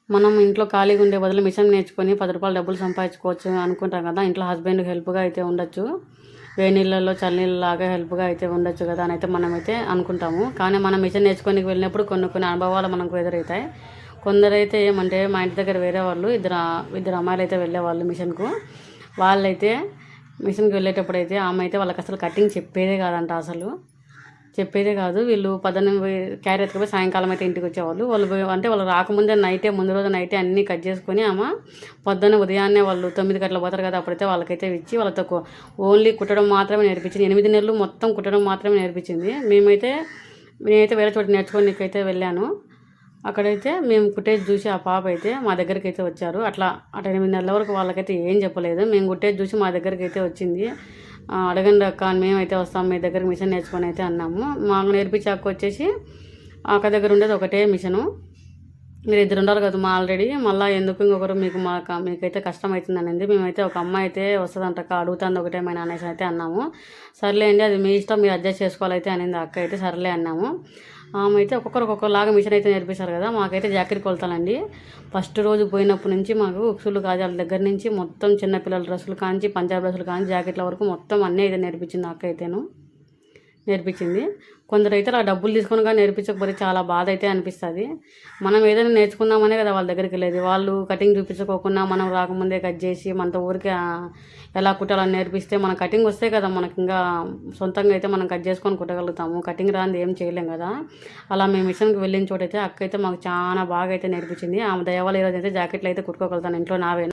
మనం ఇంట్లో ఖాళీగా ఉండే బదులు మిషన్ నేర్చుకొని 10 రూపాయలు డబ్బులు సంపాదించుకోవచ్చు అనుకుంటాం కదా. ఇంట్లో హస్బెండ్కి హెల్ప్గా అయితే ఉండొచ్చు, వేడి నీళ్ళల్లో చల్లనీళ్ళలాగా హెల్ప్గా అయితే ఉండొచ్చు కదా అని అయితే మనమైతే అనుకుంటాము. కానీ మనం మిషన్ నేర్చుకొని వెళ్ళినప్పుడు కొన్ని కొన్ని అనుభవాలు మనకు ఎదురవుతాయి. కొందరైతే ఏమంటే మా ఇంటి దగ్గర వేరే వాళ్ళు ఇద్దరు అమ్మాయిలు అయితే వెళ్ళేవాళ్ళు మిషన్కు. వాళ్ళైతే మిషన్కి వెళ్ళేటప్పుడు అయితే ఆమె అయితే వాళ్ళకి అసలు కటింగ్ చెప్పేదే కాదంట. అసలు చెప్పేదే కాదు. వీళ్ళు పొద్దున్న క్యారీ ఎత్తుకుపోయి సాయంకాలం అయితే ఇంటికి వచ్చేవాళ్ళు. అంటే వాళ్ళు రాకముందే ముందు రోజు నైటే అన్నీ కట్ చేసుకొని ఆమె పొద్దున్న ఉదయాన్నే వాళ్ళు 9 గంటలకు పోతారు కదా, అప్పుడైతే వాళ్ళకైతే ఇచ్చి వాళ్ళతో ఓన్లీ కుట్టడం మాత్రమే నేర్పించింది. 8 నెలలు మొత్తం కుట్టడం మాత్రమే నేర్పించింది. నేనైతే వేరే చోట నేర్చుకోనికైతే వెళ్ళాను. అక్కడైతే మేము కుట్టేది చూసి ఆ పాప అయితే మా దగ్గరికి అయితే వచ్చారు. అట్లా 8 నెలల వరకు వాళ్ళకైతే ఏం చెప్పలేదు. మేము కుట్టేది చూసి మా దగ్గరికి అయితే వచ్చింది. అడగండి అక్క, మేమైతే వస్తాం మీ దగ్గరికి మిషన్ నేర్చుకొని అయితే అన్నాము. మాకు నేర్పించాక వచ్చేసి అక్క దగ్గర ఉండేది ఒకటే మిషను. మీరు ఇద్దరు ఉండాలి కదా మా ఆల్రెడీ, మళ్ళీ ఎందుకు ఇంకొకరు మీకైతే కష్టం అవుతుంది అనేది. మేమైతే ఒక అమ్మాయి అయితే వస్తుందంట అడుగుతుంది ఒకటేమైనా అనేసి అయితే అన్నాము. సర్లే అండి, అది మీ ఇష్టం, మీరు అడ్జస్ట్ చేసుకోవాలైతే అనింది అక్క అయితే. సర్లే అన్నాము. ఆమె అయితే ఒక్కొక్కలాగా మిషన్ అయితే నేర్పిస్తారు కదా. మాకైతే జాకెట్ కొలతాలండి. ఫస్ట్ రోజు పోయినప్పటి నుంచి మాకు ఉక్సులు కాజాల దగ్గర నుంచి మొత్తం చిన్నపిల్లల డ్రెస్సులు కాంచి పంజాబ్ డ్రెస్సులు కాంచి జాకెట్ల వరకు మొత్తం అన్నీ అయితే నేర్పించింది అక్క అయితేను. నేర్పించింది. కొందరు అయితే అలా డబ్బులు తీసుకొని కానీ నేర్పించకపోతే చాలా బాధ అయితే అనిపిస్తుంది. మనం ఏదైనా నేర్చుకుందామనే కదా వాళ్ళ దగ్గరికి వెళ్ళేది. వాళ్ళు కటింగ్ చూపించుకోకుండా మనం రాకముందే కట్ చేసి మనతో ఊరికే ఎలా కుట్టాలని నేర్పిస్తే మన కటింగ్ వస్తే కదా మనకి ఇంకా సొంతంగా అయితే మనం కట్ చేసుకొని కుట్టగలుగుతాము. కటింగ్ రానిది ఏం చేయలేం కదా. అలా మేము మిషన్కి వెళ్ళిన చోటైతే అక్క అయితే మాకు చాలా బాగా అయితే నేర్పించింది. ఆమె దయ వల్ల ఈరోజు అయితే జాకెట్లు అయితే కుట్టుకోగలుగుతాను ఇంట్లో నావే.